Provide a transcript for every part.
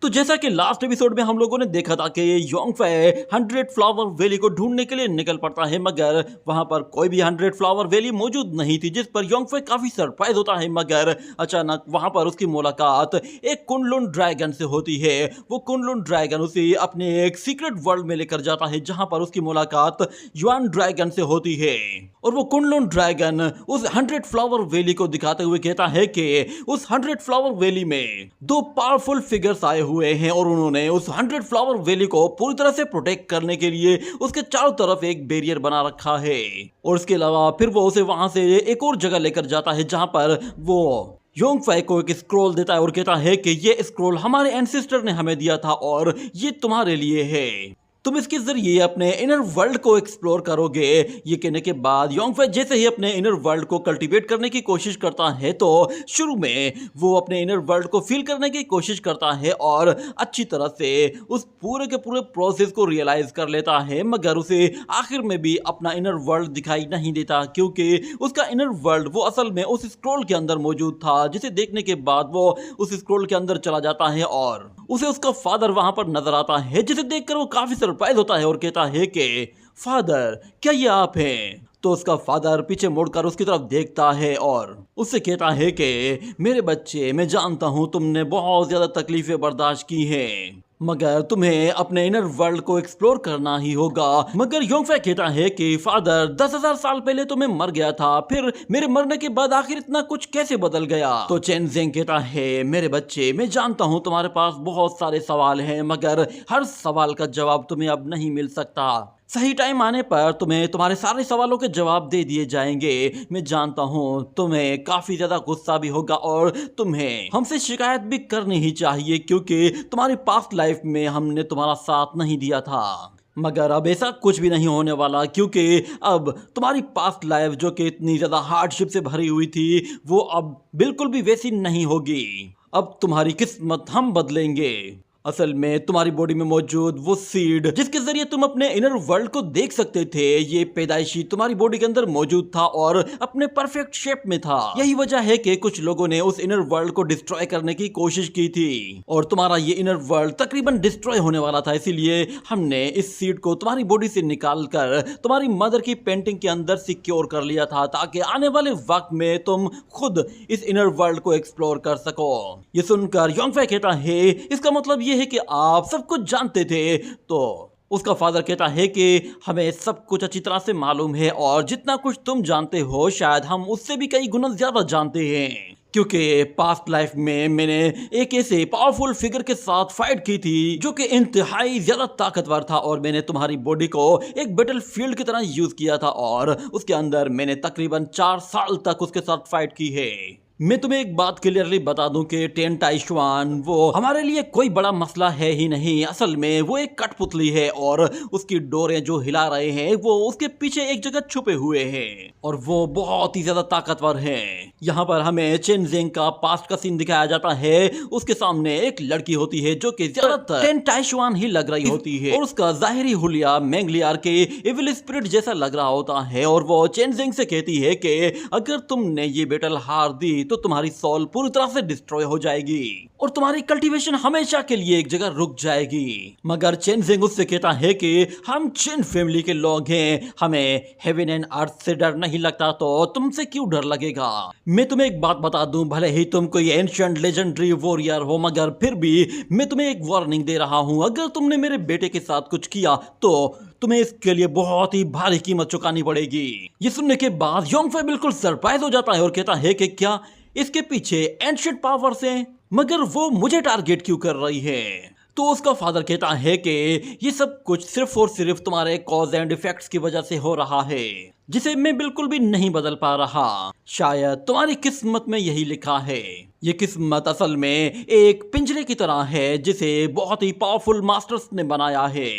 तो जैसा कि लास्ट एपिसोड में हम लोगों ने देखा था कि योंगफे 100 फ्लावर वैली को ढूंढने के लिए निकल पड़ता है, मगर वहां पर कोई भी 100 फ्लावर वैली मौजूद नहीं थी, जिस पर योंगफे काफी सरप्राइज होता है। मगर अचानक वहां पर उसकी मुलाकात एक कुनलुन ड्रैगन से होती है। वो कुनलुन ड्रैगन उसे अपने एक सीक्रेट वर्ल्ड में लेकर जाता है, जहां पर उसकी मुलाकात युआन ड्रैगन से होती है। और वो कुनलुन ड्रैगन उस 100 फ्लावर वैली को दिखाते हुए कहता है कि उस 100 फ्लावर वैली में दो पावरफुल फिगर्स आए हुए हैं और उन्होंने उस 100 फ्लावर वैली को पूरी तरह से प्रोटेक्ट करने के लिए उसके चारों तरफ एक बैरियर बना रखा है। और इसके अलावा फिर वो उसे वहां से एक और जगह लेकर जाता है, जहां पर वो योंगफे को एक स्क्रॉल देता है और कहता है कि ये स्क्रॉल हमारे एंसेस्टर ने हमें दिया था और ये तुम्हारे लिए है, तुम इसके जरिए अपने इनर वर्ल्ड को एक्सप्लोर करोगे। ये कहने के बाद योंगफे जैसे ही अपने इनर वर्ल्ड को कल्टीवेट करने की कोशिश करता है, तो शुरू में वो अपने इनर वर्ल्ड को फील करने की कोशिश करता है और अच्छी तरह से उस पूरे के पूरे प्रोसेस को रियलाइज कर लेता है। मगर उसे आखिर में भी अपना इनर वर्ल्ड दिखाई नहीं देता, क्योंकि उसका इनर वर्ल्ड वो असल में उस स्क्रॉल के अंदर मौजूद था, जिसे देखने के बाद वो उस स्क्रॉल के अंदर चला जाता है और उसे उसका फादर वहां पर नजर आता है, जिसे देखकर वो काफी सरप्राइज होता है और कहता है कि फादर, क्या ये आप हैं? तो उसका फादर पीछे मुड़कर उसकी तरफ देखता है और उससे कहता है कि मेरे बच्चे, मैं जानता हूं तुमने बहुत ज्यादा तकलीफें बर्दाश्त की हैं, मगर तुम्हें अपने इनर वर्ल्ड को एक्सप्लोर करना ही होगा। मगर योंगफे कहता है कि फादर, 10,000 साल पहले तो मैं मर गया था, फिर मेरे मरने के बाद आखिर इतना कुछ कैसे बदल गया? तो चेनजेंग कहता है, मेरे बच्चे, मैं जानता हूँ तुम्हारे पास बहुत सारे सवाल हैं, मगर हर सवाल का जवाब तुम्हें अब नहीं मिल सकता। सही टाइम आने पर तुम्हें तुम्हारे सारे सवालों के जवाब दे दिए जाएंगे। मैं जानता हूँ तुम्हें काफी ज्यादा गुस्सा भी होगा और तुम्हें हमसे शिकायत भी करनी ही चाहिए, क्योंकि तुम्हारी पास्ट लाइफ में हमने तुम्हारा साथ नहीं दिया था। मगर अब ऐसा कुछ भी नहीं होने वाला, क्योंकि अब तुम्हारी पास्ट लाइफ जो कि इतनी ज्यादा हार्डशिप से भरी हुई थी, वो अब बिल्कुल भी वैसी नहीं होगी। अब तुम्हारी किस्मत हम बदलेंगे। असल में तुम्हारी बॉडी में मौजूद वो सीड जिसके जरिए तुम अपने इनर वर्ल्ड को देख सकते थे, ये पैदाइशी तुम्हारी बॉडी के अंदर मौजूद था और अपने परफेक्ट शेप में था। यही वजह है कि कुछ लोगों ने उस इनर वर्ल्ड को डिस्ट्रॉय करने की कोशिश की थी और तुम्हारा ये इनर वर्ल्ड तकरीबन डिस्ट्रॉय होने वाला था। इसीलिए हमने इस सीड को तुम्हारी बॉडी से निकाल कर तुम्हारी मदर की पेंटिंग के अंदर सिक्योर कर लिया था, ताकि आने वाले वक्त में तुम खुद इस इनर वर्ल्ड को एक्सप्लोर कर सको। ये सुनकर योंगफे कहता है, इसका मतलब ये है कि आप सब कुछ जानते थे? तो उसका फादर कहता है कि हमें सब कुछ अच्छी तरह से मालूम है और जितना कुछ तुम जानते हो शायद हम उससे भी कई गुना ज्यादा जानते हैं, क्योंकि पास्ट लाइफ में मैंने एक ऐसे पावरफुल फिगर के साथ फाइट की थी जो कि इंतहाई ज्यादा ताकतवर था और मैंने तुम्हारी बॉडी को एक बैटल फील्ड की तरह यूज किया था और उसके अंदर मैंने तकरीबन 4 साल तक उसके साथ फाइट की है। मैं तुम्हें एक बात क्लियरली बता दूं कि टेन टाइशुआन वो हमारे लिए कोई बड़ा मसला है ही नहीं। असल में वो एक कठपुतली है और उसकी डोरें जो हिला रहे हैं वो उसके पीछे एक जगह छुपे हुए हैं और वो बहुत ही ज्यादा ताकतवर हैं। यहाँ पर हमें चेनजेंग का पास्ट का सीन दिखाया जाता है। उसके सामने एक लड़की होती है जो कि ज्यादातर टेन टाइशुआन ही लग रही होती है और उसका जाहिरी हुलिया मैंगलियार के इविल स्पिरिट जैसा लग रहा होता है और वो चेनजेंग से कहती है कि अगर तुमने ये बैटल हार दी तो तुम्हारी सोल पूरी तरह से डिस्ट्रॉय हो जाएगी और तुम्हारी कल्टीवेशन हमेशा के लिए एक जगह रुक जाएगी। मगर चेनजेंग उससे कहता है कि हम चिन फैमिली के लोग हैं, हमें हेवन एंड अर्थ से डर नहीं लगता, तो तुमसे क्यों डर लगेगा? मैं तुम्हें एक बात बता दूं, भले ही तुम कोई एंशिएंट लेजेंडरी वॉरियर हो, मगर फिर भी मैं तुम्हें एक वार्निंग दे रहा हूं। अगर तुमने मेरे बेटे के साथ कुछ किया तो तुम्हें इसके लिए बहुत ही भारी कीमत चुकानी पड़ेगी। ये सुनने के बाद योंगफे बिल्कुल सरप्राइज हो जाता है और कहता है कि क्या इसके पीछे एंशिएंट पावर्स हैं? मगर वो मुझे टारगेट क्यों कर रही है? तो उसका फादर कहता है कि ये सब कुछ सिर्फ और सिर्फ तुम्हारे कॉज एंड इफेक्ट्स की वजह से हो रहा है, जिसे मैं बिल्कुल भी नहीं बदल पा रहा। शायद तुम्हारी किस्मत में यही लिखा है। ये किस्मत असल में एक पिंजरे की तरह है जिसे बहुत ही पावरफुल मास्टर्स ने बनाया है,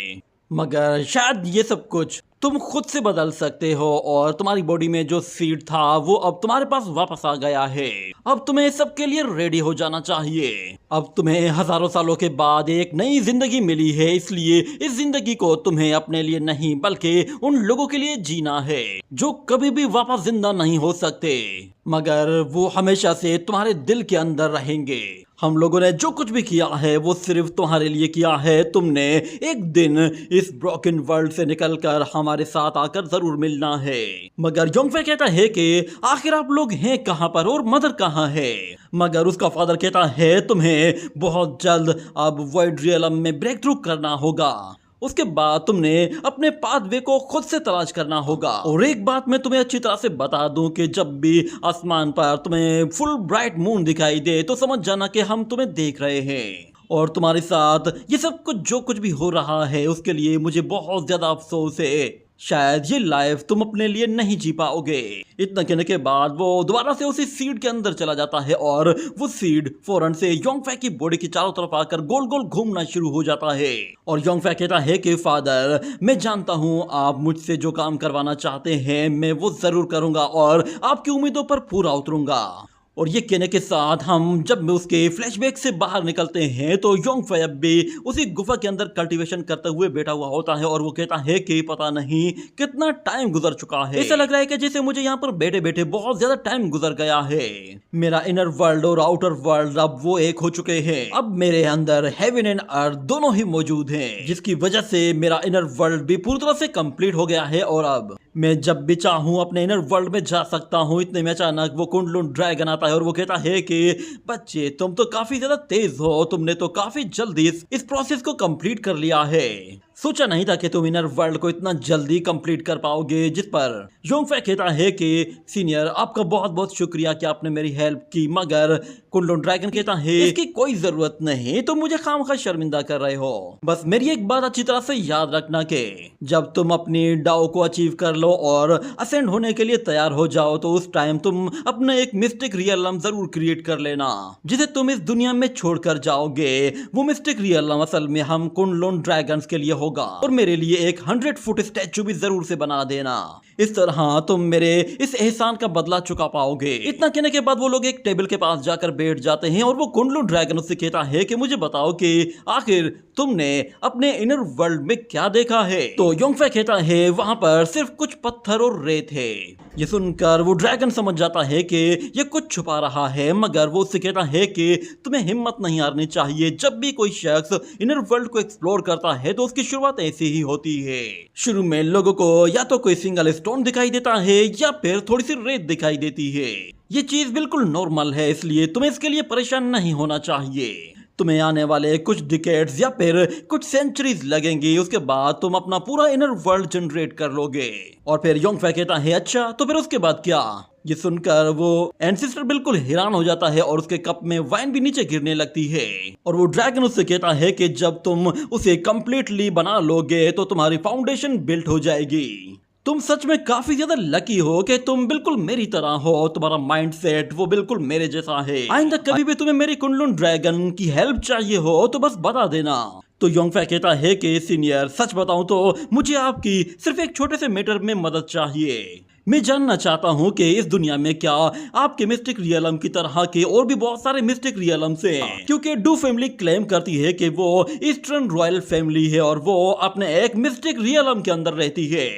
मगर शायद ये सब कुछ तुम खुद से बदल सकते हो और तुम्हारी बॉडी में जो सीड था वो अब तुम्हारे पास वापस आ गया है। अब तुम्हें सबके लिए रेडी हो जाना चाहिए। अब तुम्हें हजारों सालों के बाद एक नई जिंदगी मिली है, इसलिए इस जिंदगी को तुम्हें अपने लिए नहीं बल्कि उन लोगों के लिए जीना है जो कभी भी वापस जिंदा नहीं हो सकते, मगर वो हमेशा से तुम्हारे दिल के अंदर रहेंगे। हम लोगों ने जो कुछ भी किया है वो सिर्फ तुम्हारे लिए किया है। तुमने एक दिन इस ब्रोकन वर्ल्ड से निकलकर हमारे साथ आकर जरूर मिलना है। मगर योंगफे कहता है कि आखिर आप लोग हैं कहां पर और मदर कहां है। मगर उसका फादर कहता है तुम्हें बहुत जल्द अब वर्ल्ड रियलम में ब्रेक थ्रू करना होगा। उसके बाद तुमने अपने पाथवे को खुद से तलाश करना होगा। और एक बात मैं तुम्हें अच्छी तरह से बता दूं कि जब भी आसमान पर तुम्हें फुल ब्राइट मून दिखाई दे तो समझ जाना कि हम तुम्हें देख रहे हैं। और तुम्हारे साथ ये सब कुछ जो कुछ भी हो रहा है उसके लिए मुझे बहुत ज्यादा अफसोस है। शायद ये लाइफ तुम अपने लिए नहीं जी पाओगे। इतना कहने के बाद वो दोबारा से उसी सीड के अंदर चला जाता है और वो सीड फौरन से योंगफे की बॉडी की चारों तरफ आकर गोल गोल घूमना शुरू हो जाता है। और योंगफे कहता है कि फादर, मैं जानता हूँ आप मुझसे जो काम करवाना चाहते हैं मैं वो जरूर करूंगा और आपकी उम्मीदों पर पूरा उतरूंगा। और ये कहने के साथ हम जब उसके फ्लैशबैक से बाहर निकलते हैं तो योंगफे अब भी उसी गुफा के अंदर कल्टीवेशन करते हुए बैठा हुआ होता है और वो कहता है कि पता नहीं कितना टाइम गुजर चुका है। ऐसा लग रहा है कि जैसे मुझे यहाँ पर बैठे बैठे बहुत ज्यादा टाइम गुजर गया है। मेरा इनर वर्ल्ड और आउटर वर्ल्ड अब वो एक हो चुके हैं। अब मेरे अंदर हेवन एंड अर्थ दोनों ही मौजूद हैं, जिसकी वजह से मेरा इनर वर्ल्ड भी पूरी तरह से कंप्लीट हो गया है और अब मैं जब भी चाहूँ अपने इनर वर्ल्ड में जा सकता हूँ। इतने में अचानक वो कुंडलून ड्रैगन आता है और वो कहता है कि बच्चे तुम तो काफी ज्यादा तेज हो, तुमने तो काफी जल्दी इस प्रोसेस को कंप्लीट कर लिया है। सोचा नहीं था कि तुम इनर वर्ल्ड को इतना जल्दी कंप्लीट कर पाओगे। जिस पर योंगफे कहता है कि सीनियर आपका बहुत बहुत शुक्रिया कि आपने मेरी हेल्प की। मगर कुंडलून ड्रैगन कहता है इसकी कोई जरूरत नहीं, तुम मुझे खामखा शर्मिंदा कर रहे हो। बस मेरी एक बात अच्छी तरह से याद रखना कि जब तुम अपनी डाओ को अचीव कर लो और असेंड होने के लिए तैयार हो जाओ तो उस टाइम तुम अपना एक मिस्टिक रियलम जरूर क्रिएट कर लेना जिसे तुम इस दुनिया में छोड़कर जाओगे। वो मिस्टिक रियलम असल में हम कुंडलून ड्रैगन्स के लिए होगा और मेरे लिए एक 100 फुट स्टैचू भी जरूर से बना देना। इस तरह तुम मेरे इस एहसान का बदला चुका पाओगे। इतना कहने के बाद वो लोग एक टेबल के पास जाकर बैठ जाते हैं और वो कुंडलून ड्रैगन उससे कहता है कि मुझे बताओ कि आखिर तुमने अपने इनर वर्ल्ड में क्या देखा है। तो योंगफे कहता है वहां पर सिर्फ कुछ पत्थर और रेत है। ये सुनकर वो ड्रैगन समझ जाता है कि ये कुछ छुपा रहा है, मगर वो उससे कहता है कि तुम्हें हिम्मत नहीं हारनी चाहिए। जब भी कोई शख्स इनर वर्ल्ड को एक्सप्लोर करता है तो उसकी शुरुआत ऐसी ही होती है। शुरू में लोगों को या तो कोई सिंगल स्टोन दिखाई देता है या फिर थोड़ी सी रेत दिखाई देती है। ये चीज बिल्कुल नॉर्मल है, इसलिए तुम्हें इसके लिए परेशान नहीं होना चाहिए। तुम्हें आने वाले कुछ डिकेड्स या फिर कुछ सेंचुरीज लगेंगी, उसके बाद तुम अपना पूरा इनर वर्ल्ड जनरेट कर लोगे। और फिर योंगफे कहता है अच्छा तो फिर उसके बाद क्या। ये सुनकर वो एंसेस्टर बिल्कुल हैरान हो जाता है और उसके कप में वाइन भी नीचे गिरने लगती है। और वो ड्रैगन उससे कहता है कि जब तुम उसे कंप्लीटली बना लोगे तो तुम्हारी फाउंडेशन बिल्ट हो जाएगी। तुम सच में काफी ज्यादा लकी हो कि तुम बिल्कुल मेरी तरह हो। तुम्हारा माइंडसेट वो बिल्कुल मेरे जैसा है। आइंदा कभी भी तुम्हें मेरी कुंडलून ड्रैगन की हेल्प चाहिए हो तो बस बता देना। तो योंगफे कहता है कि सीनियर सच बताऊं तो मुझे आपकी सिर्फ एक छोटे से मैटर में मदद चाहिए। मैं जानना चाहता हूं कि इस दुनिया में क्या आपके मिस्टिक रियलम की तरह के और भी बहुत सारे मिस्टिक रियलम्स हैं, क्योंकि डू फैमिली क्लेम करती है कि वो ईस्टर्न रॉयल फैमिली है और वो अपने एक मिस्टिक रियलम के अंदर रहती है।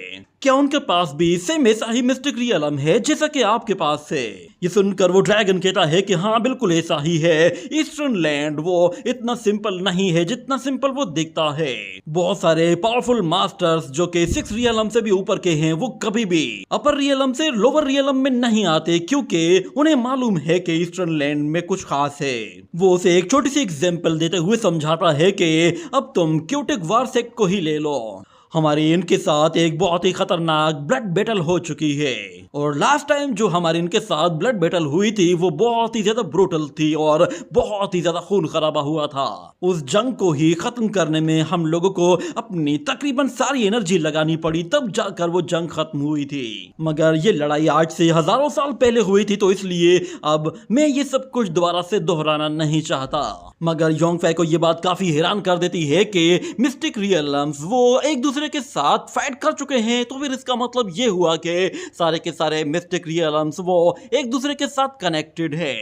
क्या उनके पास भी सेम ऐसा ही मिस्टिक रियलम है जैसा कि आपके पास है। ये सुनकर वो ड्रैगन कहता है कि हाँ बिल्कुल ऐसा ही है। ईस्टर्न लैंड वो इतना सिंपल नहीं है जितना सिंपल वो दिखता है। बहुत सारे पावरफुल मास्टर्स जो कि 6 रियलम से भी ऊपर के हैं वो कभी भी अपर रियलम से लोअर रियलम में नहीं आते, क्योंकि उन्हें मालूम है कि ईस्टर्न लैंड में कुछ खास है। वो उसे एक छोटी सी एग्जाम्पल देते हुए समझाता है कि अब तुम क्यूटिक वार सेक्ट को ही ले लो। हमारी इनके साथ एक बहुत ही खतरनाक ब्लड बैटल हो चुकी है और लास्ट टाइम जो हमारी इनके साथ ब्लड बैटल हुई थी वो बहुत ही ज्यादा ब्रूटल थी और बहुत ही ज्यादा खून खराबा हुआ था। उस जंग को ही खत्म करने में हम लोगों को अपनी तकरीबन सारी एनर्जी लगानी पड़ी, तब जाकर वो जंग खत्म हुई थी। मगर ये लड़ाई आज से हजारों साल पहले हुई थी, तो इसलिए अब मैं ये सब कुछ दोबारा से दोहराना नहीं चाहता। मगर योंगफे को ये बात काफी हैरान कर देती है कि मिस्टिक रियलम्स वो एक दूसरे के साथ फाइट कर चुके हैं, तो फिर इसका मतलब ये हुआ कि सारे के सारे मिस्टिक रियलम्स वो एक दूसरे के साथ कनेक्टेड है।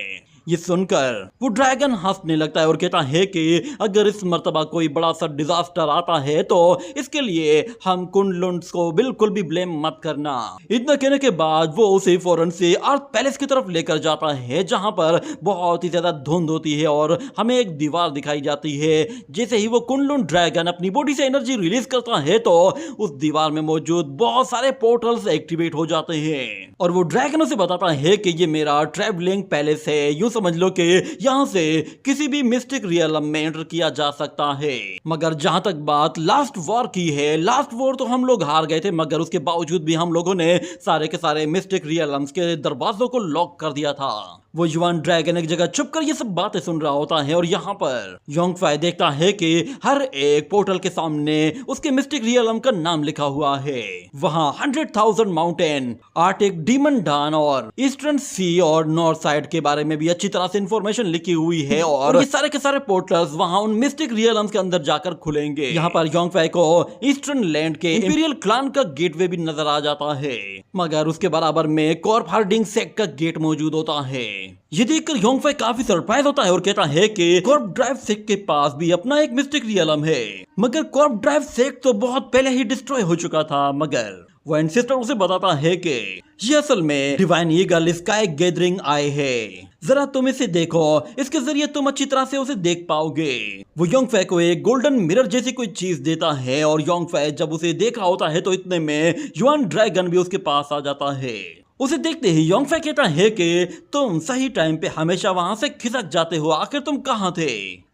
ये सुनकर वो ड्रैगन हंसने लगता है और कहता है कि अगर इस मर्तबा कोई बड़ा सा डिजास्टर आता है तो इसके लिए हम कुनलुन को बिल्कुल भी ब्लेम मत करना। इतना कहने के बाद वो उसे फौरन से अर्थ पैलेस की तरफ लेकर जाता है, जहां पर बहुत ही ज्यादा धुंध होती है और हमें एक दीवार दिखाई जाती है। जैसे ही वो कुनलुन ड्रैगन अपनी बॉडी से एनर्जी रिलीज करता है तो उस दीवार में मौजूद बहुत सारे पोर्टल्स एक्टिवेट हो जाते हैं और वो ड्रैगन उसे बताता है कि ये मेरा ट्रैवलिंग पैलेस है। यूं समझ लो कि यहाँ से किसी भी मिस्टिक रियलम में एंटर किया जा सकता है। मगर जहां तक बात लास्ट वॉर की है, लास्ट वॉर तो हम लोग हार गए थे, मगर उसके बावजूद भी हम लोगों ने सारे के सारे मिस्टिक रियलम्स के दरवाजों को लॉक कर दिया था। वो युवान ड्रैगन एक जगह छुप कर ये सब बातें सुन रहा होता है और यहाँ पर योंगफाई देखता है कि हर एक पोर्टल के सामने उसके मिस्टिक रियलम का नाम लिखा हुआ है। वहाँ 100,000 माउंटेन, आर्टिक डीमन डान और ईस्टर्न सी और नॉर्थ साइड के बारे में भी अच्छी तरह से इंफॉर्मेशन लिखी हुई है और ये सारे के सारे पोर्टल्स वहाँ उन मिस्टिक रियलम्स के अंदर जाकर खुलेंगे। यहाँ पर योंगफाई को ईस्टर्न लैंड के इंपीरियल क्लान का गेटवे भी नजर आ जाता है, मगर उसके बराबर में कॉर्प हार्डिंग सेक्ट का गेट मौजूद होता है। ये देखकर योंगफाई काफी सरप्राइज होता है और कहता है कि कॉर्प ड्राइव सेक्ट के पास भी अपना एक मिस्टिक रियलम है, मगर कॉर्प ड्राइव सेक्ट तो बहुत पहले ही डिस्ट्रॉय हो चुका था। मगर वो एंसेस्टर उसे बताता है कि ये असल में डिवाइन ईगल स्काई गैदरिंग आई है, जरा तुम इसे देखो, इसके जरिए तुम अच्छी तरह से उसे देख पाओगे। वो योंगफाई को एक गोल्डन मिरर जैसी कोई चीज देता है और योंगफाई जब उसे देख रहा होता है तो इतने में युआन ड्रैगन भी उसके पास आ जाता है। उसे देखते ही योंगफाई कहता है कि तुम सही टाइम पे हमेशा वहां से खिसक जाते हो, आखिर तुम कहाँ थे?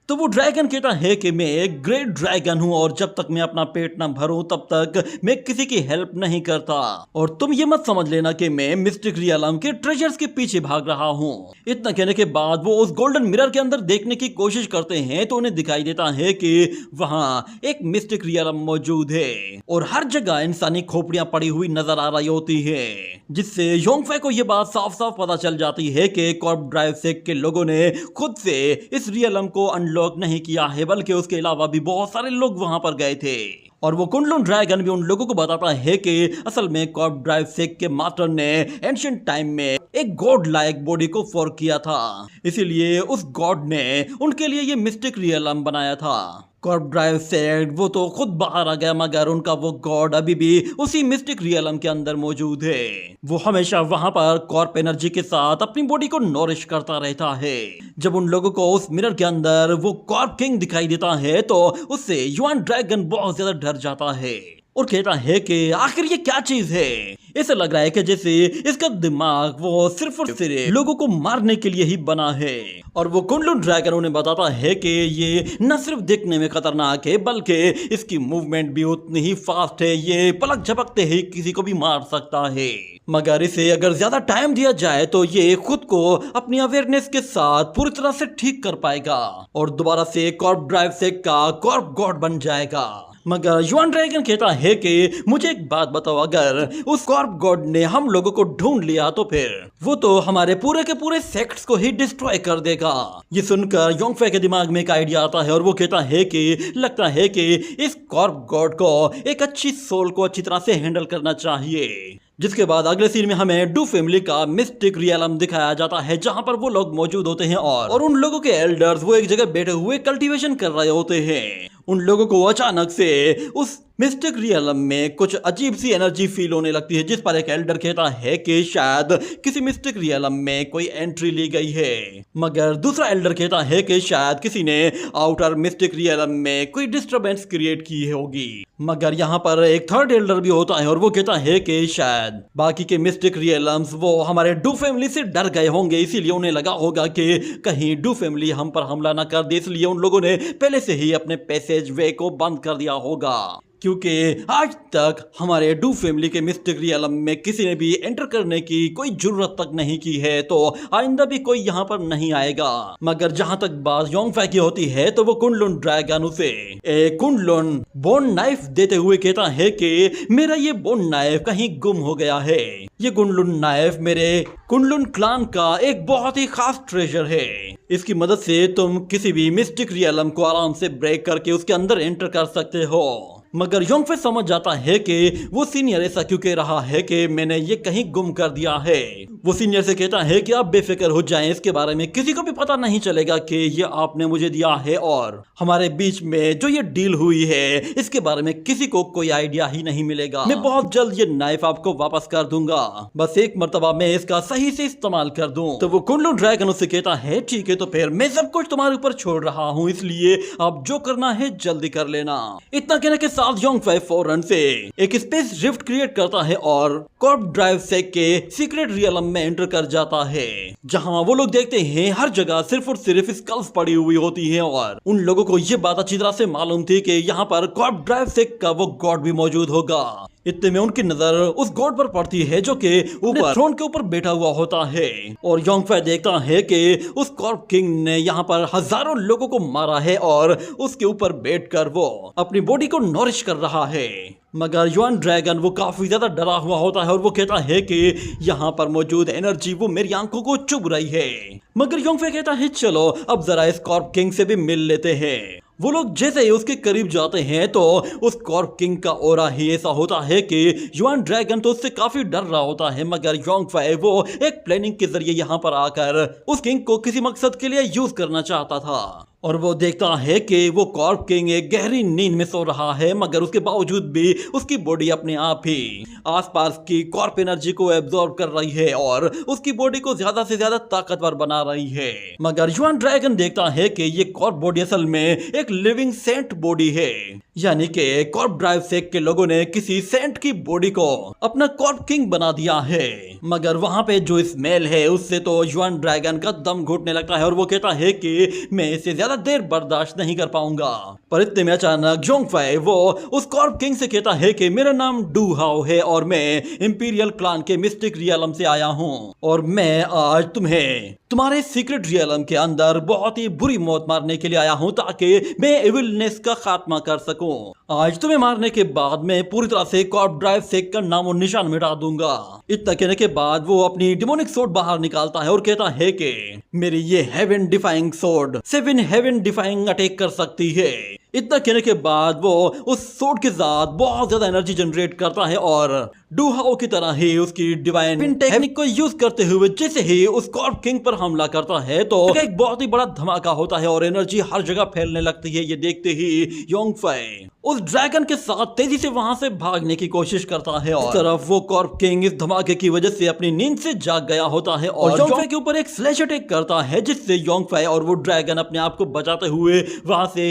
तो वो ड्रैगन कहता है कि मैं एक ग्रेट ड्रैगन हूं और जब तक मैं अपना पेट ना भरूं तब तक मैं किसी की हेल्प नहीं करता, और तुम ये मत समझ लेना कि मैं मिस्टिक रियलम के ट्रेजर्स के पीछे भाग रहा हूं। इतना कहने के बाद वो उस गोल्डन मिरर के अंदर देखने की कोशिश करते हैं तो उन्हें दिखाई देता है कि वहाँ एक मिस्टिक रियलम मौजूद है और हर जगह इंसानी खोपड़ियां पड़ी हुई नजर आ रही होती है, जिससे योंगफाई को यह बात साफ साफ पता चल जाती है कि कॉर्प ड्राइव सेक्ट के लोगों ने खुद से इस रियलम को अनलॉक नहीं किया है, बल्कि उसके अलावा भी बहुत सारे लोग वहां पर गए थे। और वो कुनलुन ड्रैगन भी उन लोगों को बताता है कि असल में कॉर्प ड्राइव सेक्ट के मास्टर ने एंशिएंट टाइम में एक गॉड लाइक बॉडी को फॉर्क किया था, इसीलिए उस गॉड ने उनके लिए ये मिस्टिक रियलम बनाया था। कॉर्प ड्राइव सेक्ट वो तो खुद बाहर आ गया, मगर उनका वो गॉड अभी भी उसी मिस्टिक रियलम के अंदर मौजूद है। वो हमेशा वहां पर कॉर्प एनर्जी के साथ अपनी बॉडी को नॉरिश करता रहता है। जब उन लोगों को उस मिरर के अंदर वो कॉर्प किंग दिखाई देता है तो उससे युआन ड्रैगन बहुत ज्यादा डर जाता है और कहता है कि आखिर ये क्या चीज है। ऐसा लग रहा है कि जैसे इसका दिमाग वो सिर्फ और सिर्फ लोगों को मारने के लिए ही बना है। और वो कुनलुन ड्रैगन उन्हें बताता है कि ये न सिर्फ देखने में खतरनाक है बल्कि इसकी मूवमेंट भी उतनी ही फास्ट है, ये पलक झपकते ही किसी को भी मार सकता है। मगर इसे अगर ज्यादा टाइम दिया जाए तो ये खुद को अपनी अवेयरनेस के साथ पूरी तरह से ठीक कर पाएगा और दोबारा से कॉर्प ड्राइव सेक्ट का कॉर्प गॉड बन जाएगा। मगर युआन ड्रैगन कहता है कि मुझे एक बात बताओ, अगर उस कॉर्प गॉड ने हम लोगों को ढूंढ लिया तो फिर वो तो हमारे पूरे के पूरे सेक्ट्स को ही डिस्ट्रॉय कर देगा। ये सुनकर योंगफाई के दिमाग में एक आइडिया आता है और वो कहता है कि लगता है कि इस कॉर्प गॉड को एक अच्छी सोल को अच्छी तरह से हैंडल करना चाहिए। जिसके बाद अगले सीन में हमें डू फैमिली का मिस्टिक रियलम दिखाया जाता है, जहां पर वो लोग मौजूद होते हैं और उन लोगों के एल्डर्स वो एक जगह बैठे हुए कल्टीवेशन कर रहे होते हैं। उन लोगों को अचानक से उस मिस्टिक रियलम में कुछ अजीब सी एनर्जी फील होने लगती है, जिस पर एक एल्डर कहता है कि शायद किसी मिस्टिक रियलम में कोई एंट्री ली गई है, मगर दूसरा एल्डर कहता है कि शायद किसी ने आउटर मिस्टिक रियलम में कोई डिस्टरबेंस क्रिएट की होगी। मगर यहाँ पर एक थर्ड एल्डर भी होता है और वो कहता है कि शायद बाकी के मिस्टिक रियलम्स वो हमारे डू फैमिली से डर गए होंगे, इसीलिए उन्हें लगा होगा कि कहीं डू फैमिली हम पर हमला ना कर दे, इसलिए उन लोगों ने पहले से ही अपने पैसेज वे को बंद कर दिया होगा। क्योंकि आज तक हमारे डू फैमिली के मिस्टिक रियलम में किसी ने भी एंटर करने की कोई जरूरत तक नहीं की है, तो आइंदा भी कोई यहाँ पर नहीं आएगा। मगर जहाँ तक बात योंगफाई की होती है तो वो कुनलुन ड्रैगन उसे एक कुनलुन बोन नाइफ देते हुए कहता है कि मेरा ये बोन नाइफ कहीं गुम हो गया है। ये कुनलुन नाइफ मेरे कुनलुन क्लान का एक बहुत ही खास ट्रेजर है। इसकी मदद से तुम किसी भी मिस्टिक रियलम को आराम से ब्रेक करके उसके अंदर एंटर कर सकते हो। मगर योंगफे समझ जाता है कि वो सीनियर ऐसा क्यों कह रहा है कि मैंने ये कहीं गुम कर दिया है। वो सीनियर से कहता है कि आप बेफिक्र हो जाएं, इसके बारे में किसी को भी पता नहीं चलेगा कि ये आपने मुझे दिया है और हमारे बीच में जो ये डील हुई है इसके बारे में किसी को कोई आइडिया ही नहीं मिलेगा। मैं बहुत जल्द ये नाइफ आपको वापस कर दूंगा, बस एक मर्तबा मैं इसका सही से इस्तेमाल कर दूं। तो वो कुंडलू ड्रैगन उससे कहता है ठीक है, तो फिर मैं सब कुछ तुम्हारे ऊपर छोड़ रहा हूँ, इसलिए आप जो करना है जल्दी कर लेना। इतना कहने के साथ योंगफे फौरन से एक स्पेस रिफ्ट क्रिएट करता है और कॉर्प ड्राइव सेक के सीक्रेट रियलम में एंटर कर जाता है, जहां वो लोग देखते हैं हर जगह सिर्फ और सिर्फ स्कल्स पड़ी हुई होती हैं और उन लोगों को ये बात अच्छी तरह से मालूम थी कि यहाँ पर कॉर्प ड्राइव सेक का वो गॉड भी मौजूद होगा। इतने में उनकी नजर उस गॉड पर पड़ती है जो कि ऊपर थ्रोन के ऊपर बैठा हुआ होता है और योंगफे देखता है कि उस कॉर्प किंग ने यहाँ पर हजारों लोगों को मारा है और उसके ऊपर बैठकर वो अपनी बॉडी को नॉरिश कर रहा है। मगर युआन ड्रैगन वो काफी ज्यादा डरा हुआ होता है और वो कहता है कि यहाँ पर मौजूद एनर्जी वो मेरी आंखों को चुभ रही है। मगर योंगफे कहता है चलो अब जरा इस कॉर्प किंग से भी मिल लेते हैं। वो लोग जैसे ही उसके करीब जाते हैं तो उस कॉर्प किंग का ऑरा ही ऐसा होता है कि युआन ड्रैगन तो उससे काफी डर रहा होता है, मगर योंगफे वो एक प्लानिंग के जरिए यहाँ पर आकर उस किंग को किसी मकसद के लिए यूज करना चाहता था। और वो देखता है कि वो कॉर्प किंग एक गहरी नींद में सो रहा है, मगर उसके बावजूद भी उसकी बॉडी अपने आप ही आसपास की कॉर्प एनर्जी को एब्जॉर्ब कर रही है और उसकी बॉडी को ज्यादा से ज्यादा ताकतवर बना रही है। मगर युआन ड्रैगन देखता है कि ये कॉर्प बॉडी असल में एक लिविंग सेंट बॉडी है, यानी कि कॉर्प ड्राइव सेक के लोगों ने किसी सेंट की बॉडी को अपना कॉर्प किंग बना दिया है। मगर वहां पे जो स्मेल है उससे तो युआन ड्रैगन का दम घुटने लगता है और वो कहता है कि मैं इसे ज्यादा देर बर्दाश्त नहीं कर पाऊंगा। पर इतने में अचानक योंगफे वो उस कॉर्प किंग से कहता है कि मेरा नाम डू हाओ है और मैं इंपीरियल क्लान के मिस्टिक रियलम से आया हूँ और मैं आज तुम्हें तुम्हारे सीक्रेट रियलम के अंदर बहुत ही बुरी मौत मारने के लिए आया हूँ ताकि मैं एविलनेस का खात्मा कर सकूं। आज तुम्हें मारने के बाद मैं पूरी तरह से कॉर्प ड्राइव सेक का नामो निशान मिटा दूंगा। इतना कहने के बाद वो अपनी डिमोनिक सोर्ड बाहर निकालता है और कहता है कि मेरी ये heaven defying sword 7 heaven defying attack कर सकती है। इतना कहने के बाद वो उस सोर्ड के साथ बहुत ज्यादा एनर्जी जनरेट करता है और डू हाओ की तरह ही उसकी डिवाइन टेक्निक को यूज करते हुए जैसे ही उस कॉर्प किंग पर हमला करता है तो एक बहुत ही बड़ा धमाका होता है और एनर्जी हर जगह फैलने लगती है। ये देखते ही योंगफे उस ड्रैगन के साथ तेजी से वहां से भागने की कोशिश करता है और तरफ वो कॉर्प किंग इस धमाके की वजह से अपनी नींद से जाग गया होता है और योंगफे के ऊपर एक स्लैश अटैक करता है, जिससे योंगफे और वो ड्रैगन अपने आप को बचाते हुए वहां से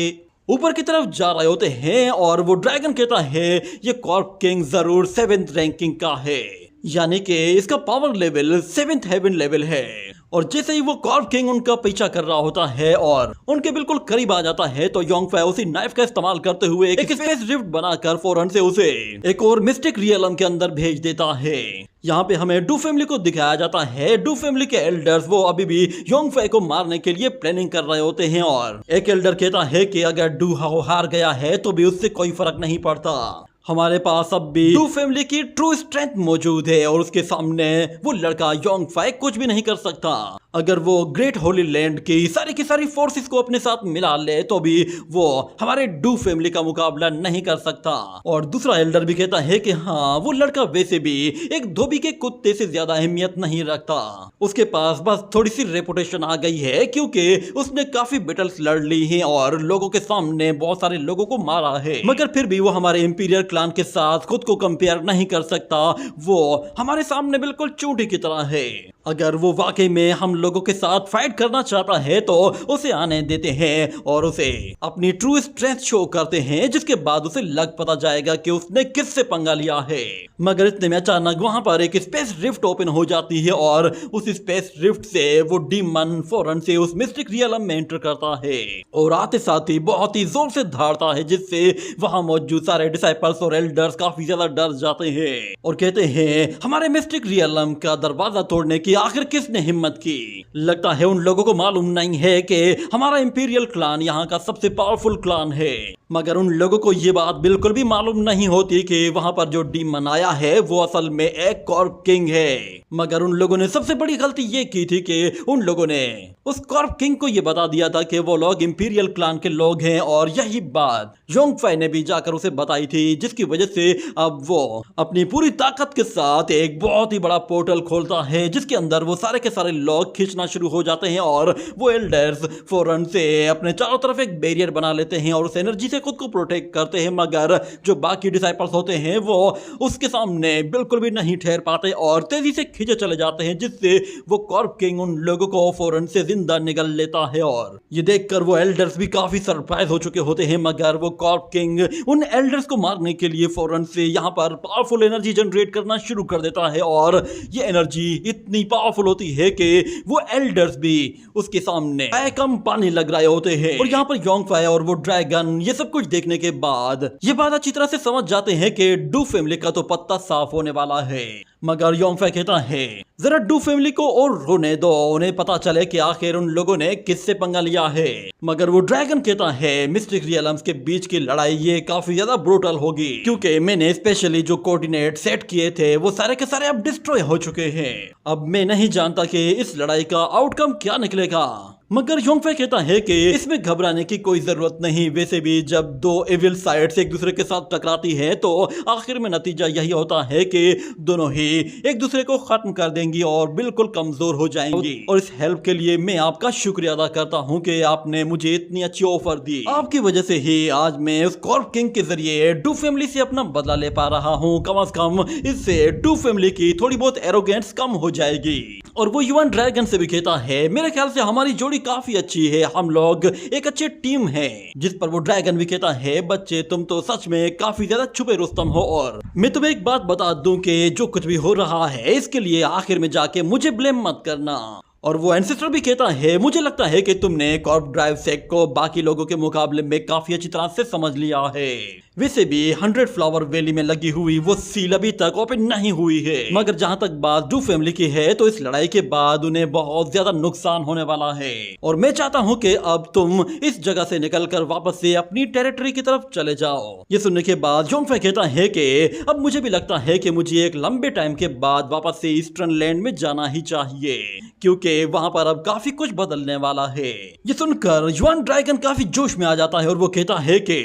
ऊपर की तरफ जा रहे होते हैं। और वो ड्रैगन कहता है ये कॉर्प किंग जरूर 7th रैंकिंग का है, यानी कि इसका power level 7th haven level है। और जैसे ही वो कॉर्प किंग उनका पीछा कर रहा होता है और उनके बिल्कुल करीब आ जाता है तो योंगफे उसी नाइफ का इस्तेमाल करते हुए एक स्पेस रिफ्ट बनाकर फौरन से उसे एक और मिस्टिक रियलम के अंदर भेज देता है। यहाँ पे हमें डू फैमिली को दिखाया जाता है। डू फैमिली के एल्डर्स वो अभी भी योंगफे को मारने के लिए प्लानिंग कर रहे होते हैं और एक एल्डर कहता है कि अगर डू हाओ हार गया है तो भी उससे कोई फर्क नहीं पड़ता, हमारे पास अब भी डू फैमिली की ट्रू स्ट्रेंथ मौजूद है और उसके सामने वो लड़का योंगफे कुछ भी नहीं कर सकता। अगर वो ग्रेट होली लैंड की सारी फोर्सेस को अपने साथ मिला ले तो भी वो हमारे डू फैमिली का मुकाबला नहीं कर सकता। और दूसरा एल्डर भी कहता है कि हाँ, वो लड़का वैसे भी एक धोबी के कुत्ते से ज्यादा अहमियत नहीं रखता, उसके पास बस थोड़ी सी रेपुटेशन आ गई है क्योंकि उसने काफी बैटल्स लड़ ली हैं और लोगों के सामने बहुत सारे लोगों को मारा है, मगर फिर भी वो हमारे इंपीरियल क्लान के साथ खुद को कंपेयर नहीं कर सकता। वो हमारे सामने बिल्कुल चूंटी की तरह है। अगर वो वाकई में हम लोगों के साथ फाइट करना चाहता है तो उसे आने देते हैं और उसे अपनी ट्रू स्ट्रेंथ शो करते हैं, जिसके बाद उसे लग पता जाएगा कि उसने किससे पंगा लिया है। मगर इतने में अचानक वहां पर एक स्पेस रिफ्ट ओपन हो जाती है और उस स्पेस रिफ्ट से वो डीमन फौरन से उस मिस्टिक रियलम में एंटर करता है और आते साथ ही बहुत ही जोर से धाड़ता है, जिससे वहां मौजूद सारे डिसाइपल्स और एल्डर्स काफी ज्यादा डर जाते हैं और कहते हैं हमारे मिस्टिक रियलम का दरवाजा तोड़ने की आखिर किसने हिम्मत की। लगता है उन लोगों को मालूम नहीं है कि हमारा इंपीरियल क्लान यहाँ का सबसे पावरफुल क्लान है, मगर उन लोगों को ये बात बिल्कुल भी मालूम नहीं होती कि वहां पर जो डीमन आया है वो असल में एक कॉर्प किंग है। मगर उन लोगों ने सबसे बड़ी गलती ये की थी कि उन लोगों ने उस कॉर्प किंग को ये बता दिया था कि वो लोग इंपीरियल क्लान के लोग हैं, और यही बात योंगफाई ने भी जाकर उसे बताई थी, जिसकी वजह से अब वो अपनी पूरी ताकत के साथ एक बहुत ही बड़ा पोर्टल खोलता है, जिसके अंदर वो सारे के सारे लोग खींचना शुरू हो जाते हैं और वो एल्डर्स फौरन से अपने चारों तरफ एक बैरियर बना लेते हैं और उस एनर्जी से खुद को प्रोटेक्ट करते हैं। मगर जो बाकी डिसाइपल्स होते हैं वो उसके सामने बिल्कुल भी नहीं ठहर पाते और तेजी से खींचे चले जाते हैं, जिससे वो कॉर्प किंग उन लोगों को फौरन से जिंदा निगल लेता है। और ये देखकर वो एल्डर्स भी काफी सरप्राइज हो चुके होते हैं। मगर वो कॉर्प किंग उन एल्डर्स को मारने के लिए फौरन से यहाँ पर पावरफुल एनर्जी जनरेट करना शुरू कर देता है, और ये एनर्जी इतनी पावरफुल होती है कि वो एल्डर्स भी उसके सामने कम पानी लग रहे होते हैं। और यहाँ पर योंगफाई और वो ड्रैगन ये सब कुछ देखने के बाद ये बात अच्छी तरह से समझ जाते हैं कि डू फैमिली का तो पत्ता साफ होने वाला है। मगर योंगफाई कहता है जरा डू फैमिली को और रोने दो, उन्हें पता चले कि आखिर उन लोगों ने किससे पंगा लिया है। मगर वो ड्रैगन कहता है मिस्टिक रियल्म्स के बीच की लड़ाई ये काफी ज्यादा ब्रूटल होगी, क्योंकि मैंने स्पेशली जो कोऑर्डिनेट सेट किए थे वो सारे के सारे अब डिस्ट्रॉय हो चुके हैं। अब मैं नहीं जानता कि इस लड़ाई का आउटकम क्या निकलेगा। मगर योंगफाई कहता है कि इसमें घबराने की कोई जरूरत नहीं। वैसे भी जब दो एविल साइड्स एक दूसरे के साथ टकराती है तो आखिर में नतीजा यही होता है कि दोनों ही एक दूसरे को खत्म कर देंगी और बिल्कुल कमजोर हो जाएंगी। और इस हेल्प के लिए मैं आपका शुक्रिया अदा करता हूं कि आपने मुझे इतनी अच्छी ऑफर दी। आपकी वजह से ही आज मैं उस कॉर्प किंग के जरिए डू फैमिली से अपना बदला ले पा रहा हूं। कम से कम इससे डू फैमिली की थोड़ी बहुत एरोगेंस कम हो जाएगी। और वो युवान ड्रैगन से भी कहता है मेरे ख्याल से हमारी जोड़ी काफी अच्छी है, हम लोग एक अच्छी टीम हैं। जिस पर वो ड्रैगन भी कहता है बच्चे तुम तो सच में काफी ज्यादा छुपे रुस्तम हो, और मैं तुम्हें एक बात बता दूं कि जो कुछ भी हो रहा है इसके लिए आखिर में जाके मुझे ब्लेम मत करना। और वो एंसेस्टर भी कहता है मुझे लगता है कि तुमने कॉर्प ड्राइव सेक को बाकी लोगों के मुकाबले में काफी अच्छी तरह से समझ लिया है। वैसे भी 100 फ्लावर वैली में लगी हुई वो सील अभी तक ओपन नहीं हुई है। मगर जहां तक बात डू फैमिली की है तो इस लड़ाई के बाद उन्हें बहुत ज्यादा नुकसान होने वाला है, और मैं चाहता हूं कि अब तुम इस जगह से निकलकर वापस से अपनी टेरिटरी की तरफ चले जाओ। ये सुनने के बाद योंगफाई कहता है कि अब मुझे भी लगता है कि मुझे एक लंबे टाइम के बाद वापस से ईस्टर्न लैंड में जाना ही चाहिए, क्योंकि वहां पर अब काफी कुछ बदलने वाला है। ये सुनकर युवान ड्रैगन काफी जोश में आ जाता है और वो कहता है कि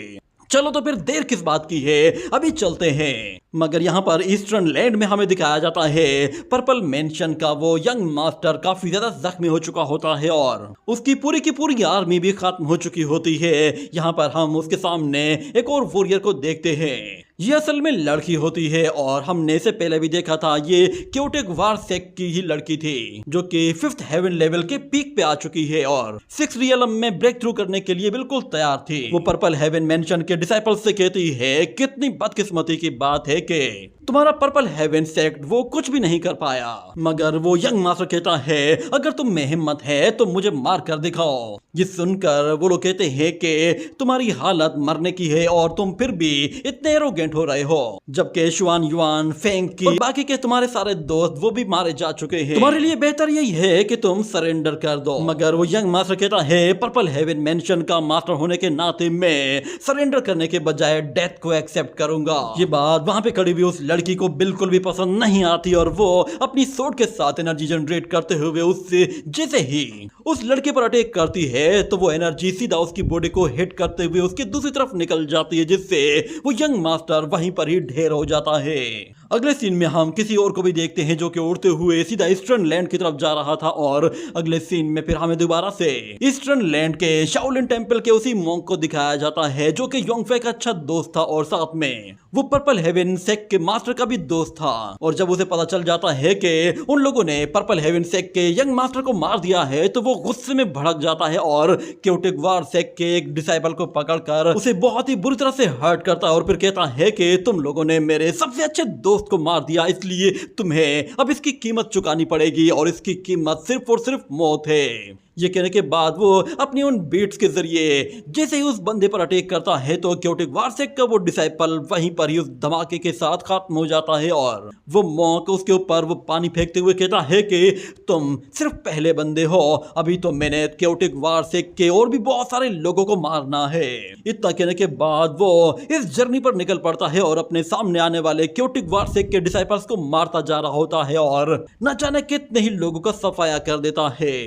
चलो तो फिर देर किस बात की है, अभी चलते हैं। मगर यहाँ पर ईस्टर्न लैंड में हमें दिखाया जाता है पर्पल मेंशन का वो यंग मास्टर काफी ज्यादा जख्मी हो चुका होता है और उसकी पूरी की पूरी आर्मी भी खत्म हो चुकी होती है। यहाँ पर हम उसके सामने एक और वॉरियर को देखते हैं। ये असल में लड़की होती है और हमने इसे पहले भी देखा था। ये क्योटेक वार सेक की ही लड़की थी जो कि 5th हेवन लेवल के पीक पे आ चुकी है और 6 रियलम में ब्रेक थ्रू करने के लिए बिल्कुल तैयार थी। वो पर्पल हेवन मेंशन के डिसाइपल्स से कहती है कितनी बदकिस्मती की बात है कि तुम्हारा पर्पल हेवन सेक्ट वो कुछ भी नहीं कर पाया। मगर वो यंग मास्टर कहता है अगर तुम में हिम्मत है तो मुझे मार कर दिखाओ। ये सुनकर वो लोग कहते हैं कि तुम्हारी हालत मरने की है और तुम फिर भी इतने एरोगेंट हो रहे हो, जबकि शुआन युआन फेंग की और बाकी के तुम्हारे सारे दोस्त वो भी मारे जा चुके हैं। तुम्हारे लिए बेहतर यही है कि तुम सरेंडर कर दो। मगर वो यंग मास्टर कहता है पर्पल हेवन मेंशन का मास्टर होने के नाते मैं सरेंडर करने के बजाय डेथ को एक्सेप्ट करूंगा। ये बात वहां पे खड़ी हुई उस लड़की को बिल्कुल भी पसंद नहीं आती और वो अपनी सोट के साथ एनर्जी जनरेट करते हुए उससे जैसे ही उस लड़के पर अटैक करती है तो वो एनर्जी सीधा उसकी बॉडी को हिट करते हुए उसकी दूसरी तरफ निकल जाती है, जिससे वो यंग मास्टर वहीं पर ही ढेर हो जाता है। अगले सीन में हम किसी और को भी देखते हैं जो कि उड़ते हुए सीधा ईस्टर्न लैंड की तरफ जा रहा था, और अगले सीन में फिर हमें दोबारा से ईस्टर्न लैंड के शाओलिन टेंपल के उसी मॉन्क को दिखाया जाता है जो कि योंगफे का अच्छा दोस्त था और साथ में वो पर्पल हेवन सेक के मास्टर का भी दोस्त था। और जब उसे पता चल जाता है कि उन लोगों ने पर्पल हेवन सेक के यंग मास्टर को मार दिया है तो वो गुस्से में भड़क जाता है और क्योटेक वार सेक के एक डिसाइपल को पकड़कर उसे बहुत ही बुरी तरह से हर्ट करता है और फिर कहता है कि तुम लोगों ने मेरे सबसे अच्छे दोस्त को मार दिया, इसलिए तुम्हें अब इसकी कीमत चुकानी पड़ेगी और इसकी कीमत सिर्फ और सिर्फ मौत है। ये कहने के बाद वो अपनी उन बीट्स के जरिए जैसे ही उस बंदे पर अटैक करता है तो क्योटिक वारसेक का वो डिसाइपल वहीं पर ही उस धमाके के साथ खत्म हो जाता है और वो मॉन्क उसके ऊपर वो पानी फेंकते हुए कहता है कि तुम सिर्फ पहले बंदे हो, अभी तो मैंने क्योटिक वारसेक के और भी बहुत सारे लोगों को मारना है। इतना कहने के बाद वो इस जर्नी पर निकल पड़ता है और अपने सामने आने वाले क्योटिक वारसेक के डिसाइपल्स को मारता जा रहा होता है और न जाने कितने ही लोगों का सफाया कर देता है।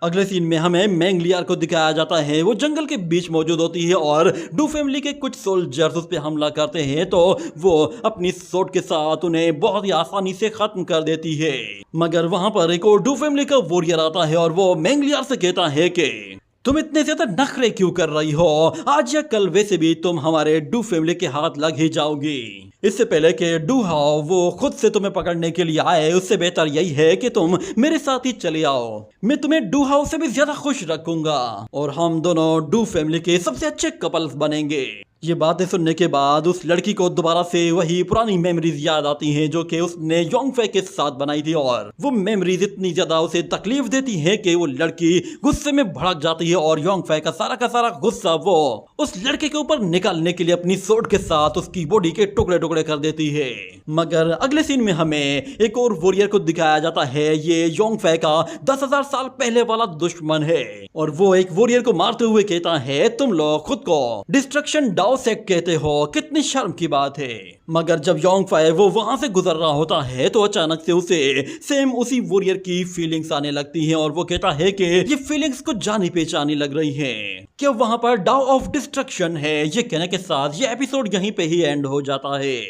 अगले सीन में हमें मैंगलियर को दिखाया जाता है। वो जंगल के बीच मौजूद होती है और डू फैमिली के कुछ सोल्जर्स उस पर हमला करते हैं तो वो अपनी सोट के साथ उन्हें बहुत ही आसानी से खत्म कर देती है। मगर वहां पर एक और डू फैमिली का वॉरियर आता है और वो मैंगलियर से कहता है कि तुम इतने ज्यादा नखरे क्यों कर रही हो, आज या कल वैसे भी तुम हमारे डू फैमिली के हाथ लग ही जाओगी। इससे पहले कि डू हाउ वो खुद से तुम्हें पकड़ने के लिए आए, उससे बेहतर यही है कि तुम मेरे साथ ही चले आओ। मैं तुम्हें डू हाउ से भी ज्यादा खुश रखूंगा और हम दोनों डू फैमिली के सबसे अच्छे कपल्स बनेंगे। ये बातें सुनने के बाद उस लड़की को दोबारा से वही पुरानी मेमोरीज याद आती हैं जो कि उसने योंगफे के साथ बनाई थी और वो मेमोरीज इतनी ज्यादा उसे तकलीफ देती हैं कि वो लड़की गुस्से में भड़क जाती है और योंगफे का सारा गुस्सा वो उस लड़के के ऊपर निकालने के लिए अपनी सोट के साथ उसकी बॉडी के टुकड़े टुकड़े कर देती है। मगर अगले सीन में हमें एक और वॉरियर को दिखाया जाता है। ये योंगफे का 10,000 साल पहले वाला दुश्मन है और वो एक वॉरियर को मारते हुए कहता है तुम लोग खुद को डिस्ट्रक्शन सेक कहते हो, कितनी शर्म की बात है। मगर जब योंगफे वो वहां से गुजर रहा होता है तो अचानक से उसे सेम उसी वॉरियर की फीलिंग्स आने लगती हैं और वो कहता है कि ये फीलिंग्स कुछ जानी पहचानी लग रही हैं। क्या वहां पर डाउ ऑफ डिस्ट्रक्शन है। ये कहने के साथ ये एपिसोड यहीं पे ही एंड हो जाता है।